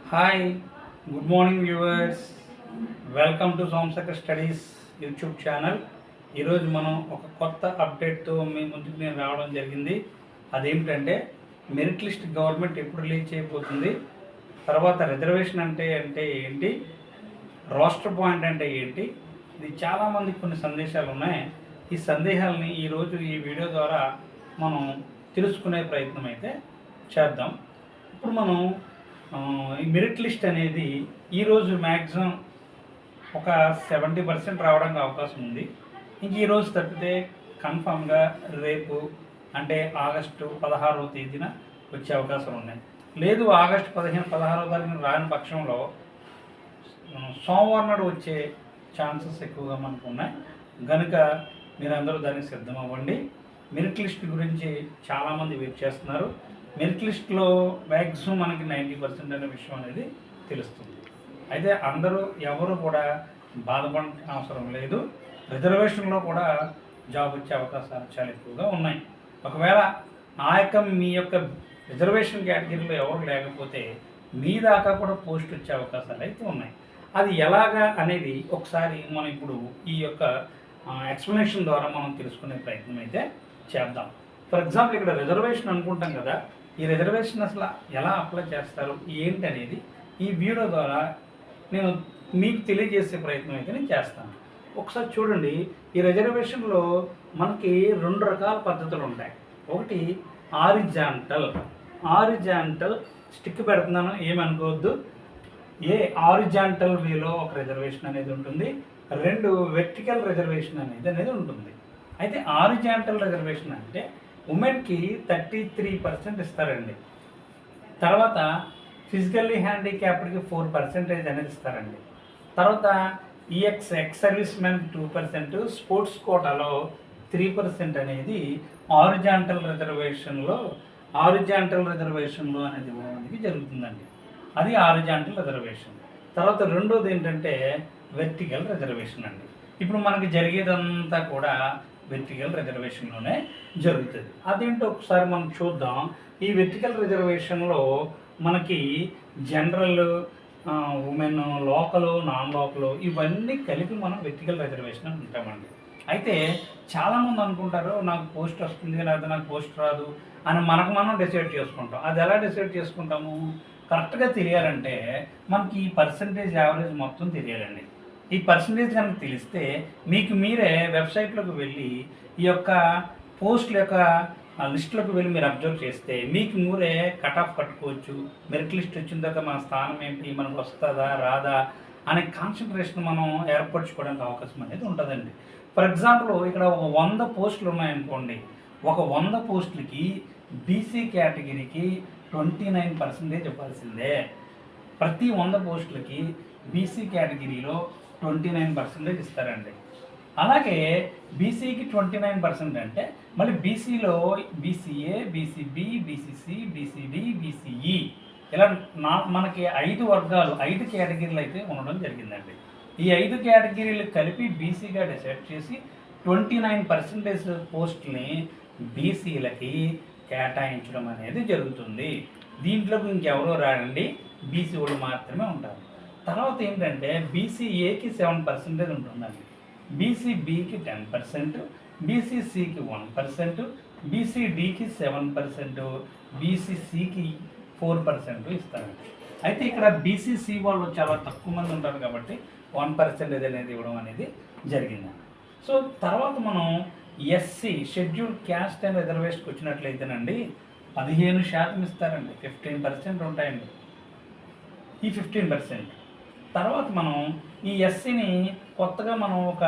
Hi, good morning viewers. Welcome to Somashekar studies YouTube channel. ఈరోజు మనం ఒక కొత్త అప్డేట్తో మీ ముందుకు నేను రావడం జరిగింది. అదేమిటంటే మెరిట్ లిస్ట్ గవర్నమెంట్ ఎప్పుడు రిలీజ్ చేయబోతుంది, తర్వాత రిజర్వేషన్ అంటే ఏంటి, రోస్టర్ పాయింట్ అంటే ఏంటి, ఇది చాలామందికి కొన్ని సందేశాలు ఉన్నాయి. ఈ సందేహాలని ఈరోజు ఈ వీడియో ద్వారా మనం తెలుసుకునే ప్రయత్నం అయితే చేద్దాం. ఇప్పుడు మనం ఈ మెరిట్ లిస్ట్ అనేది ఈరోజు మ్యాక్సిమం ఒక 70% రావడానికి అవకాశం ఉంది. ఇంక ఈరోజు తప్పితే కన్ఫామ్గా రేపు అంటే ఆగస్టు 16వ తేదీన వచ్చే అవకాశాలు ఉన్నాయి. లేదు ఆగస్టు 16వ తారీఖున రాని పక్షంలో సోమవారం నాడు వచ్చే ఛాన్సెస్ ఎక్కువగా మనకు ఉన్నాయి. కనుక మీరందరూ దానికి సిద్ధం అవ్వండి. మెరిట్ లిస్ట్ గురించి చాలామంది వెయిట్ చేస్తున్నారు. మెరిట్ లిస్ట్లో మ్యాక్సిమం మనకి 90% అనే విషయం అనేది తెలుస్తుంది. అయితే అందరూ ఎవరు కూడా బాధపడ అవసరం లేదు. రిజర్వేషన్లో కూడా జాబ్ వచ్చే అవకాశాలు చాలా ఎక్కువగా ఉన్నాయి. ఒకవేళ మీ యొక్క రిజర్వేషన్ కేటగిరీలో ఎవరు లేకపోతే మీ దాకా కూడా పోస్ట్ వచ్చే అవకాశాలు అయితే ఉన్నాయి. అది ఎలాగా అనేది ఒకసారి మనం ఇప్పుడు ఈ యొక్క ఎక్స్ప్లెనేషన్ ద్వారా మనం తెలుసుకునే ప్రయత్నం అయితే చేద్దాం. ఫర్ ఎగ్జాంపుల్ ఇక్కడ రిజర్వేషన్ అనుకుంటాం కదా, ఈ రిజర్వేషన్ అసలు ఎలా అప్లై చేస్తారు ఏంటి అనేది ఈ వీడియో ద్వారా నేను మీకు తెలియజేసే ప్రయత్నం అయితే నేను చేస్తాను. ఒకసారి చూడండి, ఈ రిజర్వేషన్లో మనకి 2 రకాల పద్ధతులు ఉంటాయి. ఒకటి ఆరిజాంటల్ స్టిక్ పెడుతున్నాను, ఏమనుకోవద్దు. ఆరిజాంటల్ వేలో ఒక రిజర్వేషన్ అనేది ఉంటుంది, 2 వెర్టికల్ రిజర్వేషన్ అనేది ఉంటుంది. అయితే ఆరిజాంటల్ రిజర్వేషన్ అంటే ఉమెన్కి 33% ఇస్తారండి. తర్వాత ఫిజికల్లీ హ్యాండిక్యాప్డ్కి 4% అనేది ఇస్తారండి. తర్వాత ఎక్స్ సర్వీస్ మెన్ 2%, స్పోర్ట్స్ కోటాలో 3% అనేది ఆరిజాంటల్ రిజర్వేషన్లో అనేది ఇవ్వడానికి జరుగుతుందండి. అది ఆరిజాంటల్ రిజర్వేషన్. తర్వాత రెండోది ఏంటంటే వెర్టికల్ రిజర్వేషన్ అండి. ఇప్పుడు మనకి జరిగేదంతా కూడా వెర్టికల్ రిజర్వేషన్లోనే జరుగుతుంది. అదేంటో ఒకసారి మనం చూద్దాం. ఈ వెర్టికల్ రిజర్వేషన్లో మనకి జనరల్, ఉమెన్, లోకలు, నాన్ లోకలు ఇవన్నీ కలిపి మనం వెర్టికల్ రిజర్వేషన్ అని ఉంటామండి. అయితే చాలామంది అనుకుంటారు నాకు పోస్ట్ వస్తుంది లేకపోతే నాకు పోస్ట్ రాదు అని మనం డిసైడ్ చేసుకుంటాం. అది ఎలా డిసైడ్ చేసుకుంటాము? కరెక్ట్గా తెలియాలంటే మనకి ఈ పర్సంటేజ్ యావరేజ్ మొత్తం తెలియాలండి. ఈ పర్సంటేజ్ కనుక తెలిస్తే మీకు మీరే వెబ్సైట్లోకి వెళ్ళి ఈ యొక్క పోస్టుల యొక్క లిస్టులోకి వెళ్ళి మీరు అబ్జర్వ్ చేస్తే మీకు మీరే కట్ ఆఫ్ కట్టుకోవచ్చు. మెరిట్ లిస్ట్ వచ్చిన తర్వాత మన స్థానం ఏంటి, మనకు వస్తుందా రాదా అనే కాన్సన్ట్రేషన్ మనం ఏర్పరచుకోవడానికి అవకాశం అనేది ఉంటుందండి. ఫర్ ఎగ్జాంపుల్ ఇక్కడ ఒక 100 పోస్టులు ఉన్నాయనుకోండి. ఒక 100 పోస్టులకి బీసీ కేటగిరీకి 29% ఇవ్వాల్సిందే. ప్రతి 100 పోస్టులకి బీసీ కేటగిరీలో 29% ఇస్తారండి. అలాగే బీసీకి 29% అంటే మళ్ళీ బీసీలో BCA, BCB, BCC, BCD, BCE ఇలా మనకి 5 వర్గాలు 5 కేటగిరీలు అయితే ఉండడం జరిగిందండి. ఈ 5 కేటగిరీలు కలిపి బీసీగా డిసైడ్ చేసి 29% పోస్టుల్ని బీసీలకి కేటాయించడం అనేది జరుగుతుంది. దీంట్లోకి ఇంకెవరో రాడండి, బీసీ వాళ్ళు మాత్రమే ఉంటారు. తర్వాత ఏంటంటే బీసీఏకి 7% ఉంటుందండి, బీసీబీకి 10%, బీసీసీకి 1%, బీసీడీకి 7%, బీసీసీకి 4% ఇస్తారండి. అయితే ఇక్కడ బీసీసీ వాళ్ళు చాలా తక్కువ మంది ఉంటారు కాబట్టి 1% అనేది ఇవ్వడం అనేది జరిగిందండి. సో తర్వాత మనం ఎస్సీ షెడ్యూల్ క్యాస్ట్ అండ్ రిజర్వేషన్కి వచ్చినట్లయితేనండి 15% ఇస్తారండి. 15% ఉంటాయండి ఈ 15%. తర్వాత మనం ఈ ఎస్సీని కొత్తగా మనం ఒక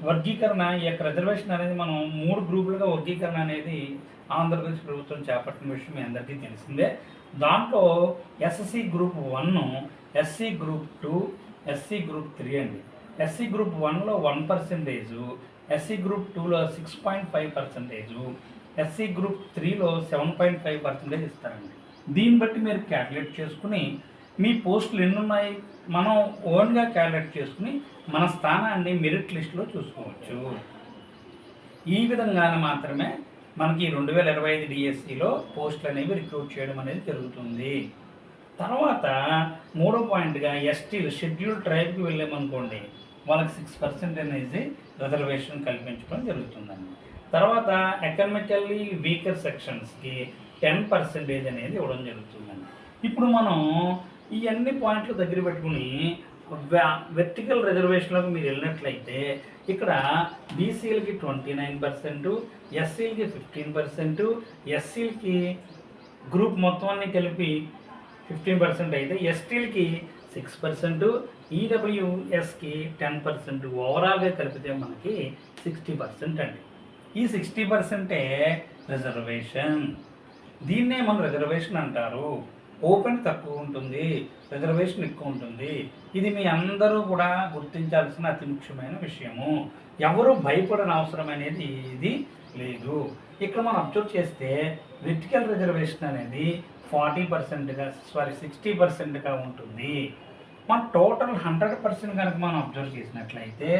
వర్గీకరణ, ఈ యొక్క రిజర్వేషన్ అనేది మనం 3 గ్రూపులుగా వర్గీకరణ అనేది ఆంధ్రప్రదేశ్ ప్రభుత్వం చేపట్టిన విషయం మీ అందరికీ తెలిసిందే. దాంట్లో SC group 1, SC group 2, SC group 3 అండి. ఎస్సీ గ్రూప్ 1లో 1%, ఎస్సీ గ్రూప్ 2లో 6.5%, ఎస్సీ గ్రూప్ 3లో 7.5% ఇస్తారండి. దీన్ని బట్టి మీరు క్యాల్కులేట్ చేసుకుని మీ పోస్టులు ఎన్ని ఉన్నాయి మనం ఓన్గా క్యాల్కులేట్ చేసుకుని మన స్థానాన్ని మెరిట్ లిస్టులో చూసుకోవచ్చు. ఈ విధంగానే మాత్రమే మనకి 2025 డిఎస్సిలో పోస్టులు అనేవి రిక్రూట్ చేయడం అనేది జరుగుతుంది. తర్వాత మూడో పాయింట్గా ఎస్టీలు షెడ్యూల్ ట్రైబ్కి వెళ్ళామనుకోండి, వాళ్ళకి 6% అనేది రిజర్వేషన్ కల్పించడం జరుగుతుందండి. తర్వాత ఎకనామికల్లీ వీకర్ సెక్షన్స్కి 10% అనేది ఇవ్వడం జరుగుతుందండి. ఇప్పుడు మనం ఈ అన్ని పాయింట్లు దగ్గర పెట్టుకుని వెర్టికల్ రిజర్వేషన్లోకి మీరు వెళ్ళినట్లయితే ఇక్కడ బీసీలకి 29%, ఎస్సీలకి 15%, ఎస్సీలకి గ్రూప్ మొత్తం అన్ని కలిపి 15% అయితే ఎస్టీలకి 6%, ఈడబ్ల్యూఎస్కి 10%, ఓవరాల్గా కలిపితే మనకి 60% అండి. ఈ 60% రిజర్వేషన్. దీన్నే మనం రిజర్వేషన్ అంటారు. ఓపెన్ తక్కువ ఉంటుంది, రిజర్వేషన్ ఎక్కువ ఉంటుంది. ఇది మీ అందరూ కూడా గుర్తించాల్సిన అతి ముఖ్యమైన విషయము. ఎవరు భయపడని అవసరం అనేది ఇది లేదు. ఇక్కడ మనం అబ్జర్వ్ చేస్తే వెర్టికల్ రిజర్వేషన్ అనేది 60%గా ఉంటుంది. మన టోటల్ 100% కనుక మనం అబ్జర్వ్ చేసినట్లయితే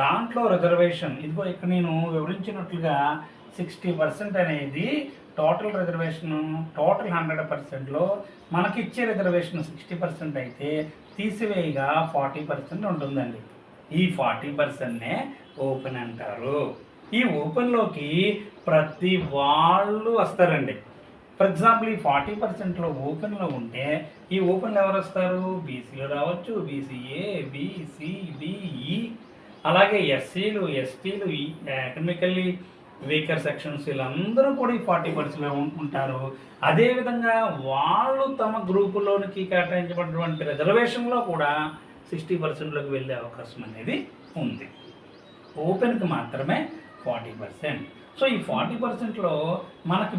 దాంట్లో రిజర్వేషన్ ఇదిగో ఇక్కడ నేను వివరించినట్లుగా 60% అనేది టోటల్ రిజర్వేషన్. టోటల్ 100%లో మనకి ఇచ్చే రిజర్వేషన్ 60% అయితే తీసివేయగా 40% ఉంటుందండి. ఈ 40%నే ఓపెన్ అంటారు. ఈ ఓపెన్లోకి ప్రతి వాళ్ళు వస్తారండి. ఫర్ ఎగ్జాంపుల్ ఈ 40%లో ఓపెన్లో ఉంటే ఈ ఓపెన్లో ఎవరు వస్తారు? బీసీలు రావచ్చు, బీసీఏ, బీసీడీఈ, అలాగే ఎస్సీలు, ఎస్టీలు, ఎకనామికల్లీ వీకర్ సెక్షన్స్ వీళ్ళందరూ కూడా ఈ 40%లో ఉంటారు. అదేవిధంగా వాళ్ళు తమ గ్రూపులోనికి కేటాయించబడినటువంటి రిజర్వేషన్లో కూడా 60%లోకి వెళ్ళే అవకాశం అనేది ఉంది. ఓపెన్కి మాత్రమే 40%. సో ఈ 40%లో మనకి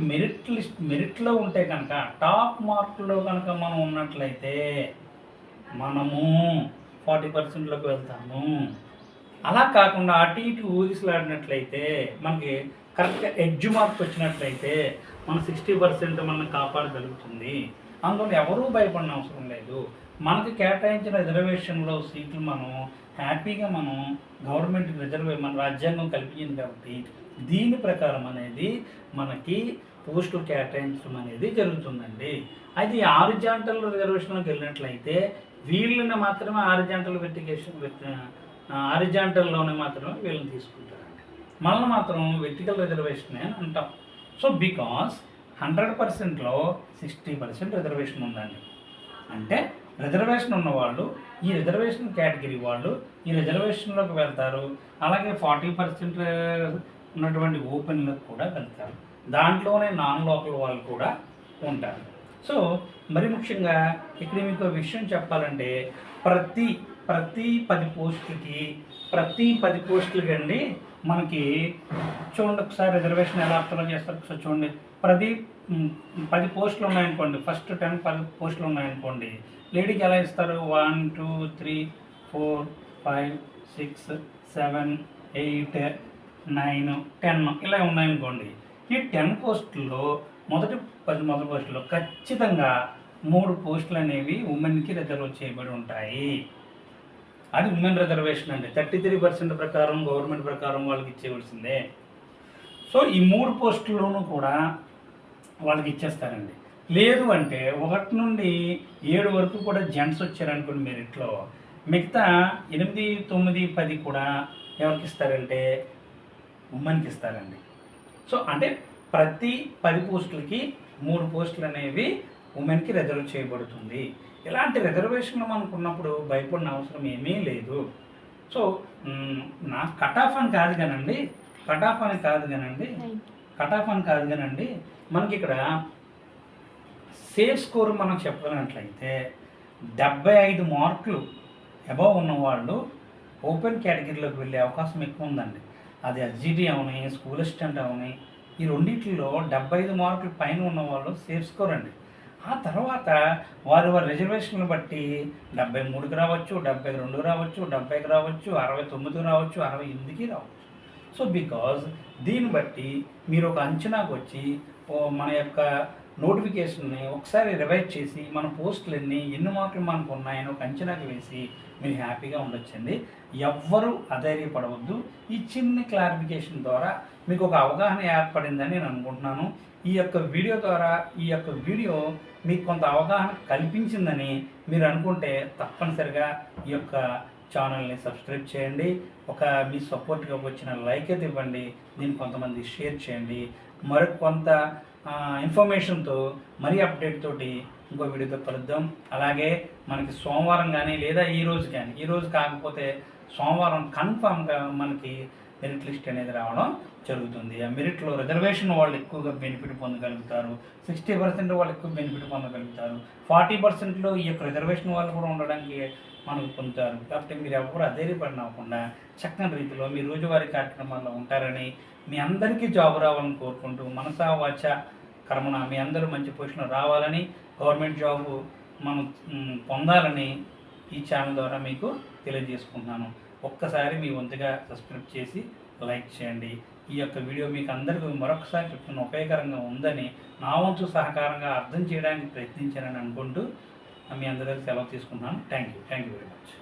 మెరిట్లో ఉంటే కనుక టాప్ మార్కులో కనుక మనం ఉన్నట్లయితే మనము 40%లోకి వెళ్తాము. అలా కాకుండా అటు ఇటు ఊగిసలాడినట్లయితే మనకి కరెక్ట్గా ఎడ్జ్ మార్క్స్ వచ్చినట్లయితే మన 60% మనం కాపాడగలుగుతుంది. అందువల్ల ఎవరూ భయపడిన అవసరం లేదు. మనకి కేటాయించిన రిజర్వేషన్లో సీట్లు మనం హ్యాపీగా మనం గవర్నమెంట్ మన రాజ్యాంగం కల్పించింది కాబట్టి దీని ప్రకారం అనేది మనకి పోస్టులు కేటాయించడం అనేది జరుగుతుందండి. అయితే ఈ హారిజాంటల్ రిజర్వేషన్లోకి వెళ్ళినట్లయితే వీళ్ళని మాత్రమే హారిజాంటల్లోనే మాత్రమే వీళ్ళని తీసుకుంటారండి. మనల్ని మాత్రం వెర్టికల్ రిజర్వేషన్ అని అంటాం. సో బికాస్ 100%లో 60% రిజర్వేషన్ ఉందండి. అంటే రిజర్వేషన్ ఉన్నవాళ్ళు ఈ రిజర్వేషన్ కేటగిరీ వాళ్ళు ఈ రిజర్వేషన్లోకి వెళ్తారు. అలాగే 40% ఉన్నటువంటి ఓపెన్లకు కూడా వెళ్తారు. దాంట్లోనే నాన్ లోకల్ వాళ్ళు కూడా ఉంటారు. సో మరి ముఖ్యంగా ఇక్కడ మీకు విషయం చెప్పాలంటే ప్రతి 10 పోస్టులకి అండి మనకి చూడండి ఒకసారి రిజర్వేషన్ ఎలా అప్లై చేస్తారు ఒకసారి చూడండి. 10 పోస్టులు ఉన్నాయనుకోండి, ఫస్ట్ 10 పోస్టులు ఉన్నాయనుకోండి, లేడీకి ఎలా ఇస్తారు? 1 2 3 4 5 6 7 8 9 10 ఇలా ఉన్నాయనుకోండి. ఈ 10 పోస్టుల్లో మొదటి 10 పోస్టుల్లో ఖచ్చితంగా 3 పోస్టులు అనేవి ఉమెన్కి రిజర్వ్ చేయబడి ఉంటాయి. అది ఉమెన్ రిజర్వేషన్ అండి. 33% ప్రకారం గవర్నమెంట్ ప్రకారం వాళ్ళకి ఇచ్చేవలసిందే. సో ఈ 3 పోస్టుల్లోనూ కూడా వాళ్ళకి ఇచ్చేస్తారండి. లేదు అంటే 1 నుండి 7 వరకు కూడా జెంట్స్ వచ్చారనుకోండి మెరిట్లో, మిగతా 8 9 10 కూడా ఎవరికి ఇస్తారంటే ఉమెన్కి ఇస్తారండి. సో అంటే ప్రతి 10 పోస్టులకి 3 పోస్టులు అనేవి ఉమెన్కి రిజర్వ్ చేయబడుతుంది. ఇలాంటి రిజర్వేషన్లు మనకు ఉన్నప్పుడు భయపడిన అవసరం ఏమీ లేదు. సో నా కట్ ఆఫ్ అని కాదు కానండి మనకి ఇక్కడ సేఫ్ స్కోర్ మనం చెప్పినట్లయితే 75 మార్కులు అబవ్ ఉన్నవాళ్ళు ఓపెన్ కేటగిరీలోకి వెళ్ళే అవకాశం ఎక్కువ ఉందండి. అది ఎస్జిటి అవని, స్కూల్ అసిస్టెంట్ అవని, ఈ రెండింటిలో 75 మార్కులు పైన ఉన్నవాళ్ళు సేఫ్ స్కోర్ అండి. ఆ తర్వాత వారి రిజర్వేషన్లు బట్టి 73కి రావచ్చు, 72 రావచ్చు, 70కి రావచ్చు, 69కి రావచ్చు, 68కి రావచ్చు. సో బికాజ్ దీన్ని బట్టి మీరు ఒక అంచనాకు వచ్చి మన యొక్క నోటిఫికేషన్ని ఒకసారి రివైజ్ చేసి మన పోస్టులు ఎన్ని మార్కులు మనకు ఉన్నాయని ఒక అంచనాకు వేసి మీరు హ్యాపీగా ఉండొచ్చండి. ఎవ్వరూ అధైర్యపడవద్దు. ఈ చిన్న క్లారిఫికేషన్ ద్వారా మీకు ఒక అవగాహన ఏర్పడిందని నేను అనుకుంటున్నాను. ఈ యొక్క వీడియో ద్వారా ఈ యొక్క వీడియో మీకు కొంత అవగాహన కల్పించిందని మీరు అనుకుంటే తప్పనిసరిగా ఈ యొక్క ఛానల్ని సబ్స్క్రైబ్ చేయండి. మీ సపోర్ట్గా వచ్చిన లైక్ అయితే ఇవ్వండి. దీన్ని కొంతమంది షేర్ చేయండి. మరికొంత ఇన్ఫర్మేషన్తో మరీ అప్డేట్ తోటి ఇంకో వీడియోతో కలుద్దాం. అలాగే మనకి సోమవారం కానీ లేదా ఈ రోజు కాకపోతే సోమవారం కన్ఫామ్గా మనకి మెరిట్ లిస్ట్ అనేది రావడం జరుగుతుంది. ఆ మెరిట్లో రిజర్వేషన్ వాళ్ళు ఎక్కువగా బెనిఫిట్ పొందగలుగుతారు. 60% వాళ్ళు ఎక్కువ బెనిఫిట్ పొందగలుగుతారు. 40%లో ఈ యొక్క రిజర్వేషన్ వాళ్ళు కూడా ఉండడానికి మనకు పొందుతారు. కాబట్టి మీరు ఎవరు అధైర్యపడిన అవ్వకుండా చక్కని రీతిలో మీ రోజువారీ కార్యక్రమాల్లో ఉంటారని, మీ అందరికీ జాబ్ రావాలని కోరుకుంటూ మనసా వాచ కర్మణ మీ అందరూ మంచి పొజిషన్ రావాలని, గవర్నమెంట్ జాబు మనం పొందాలని ఈ ఛానల్ ద్వారా మీకు తెలియజేసుకుంటున్నాను. ఒక్కసారి మీ వంతుగా సబ్స్క్రైబ్ చేసి లైక్ చేయండి. ఈ యొక్క వీడియో మీకు అందరికీ మరొకసారి చెప్తున్న ఉపయోగకరంగా ఉందని, నా వంతు సహకారంగా అర్థం చేయడానికి ప్రయత్నించానని అనుకుంటూ మీ అందరికీ సెలవు తీసుకుంటున్నాను. Thank you very much.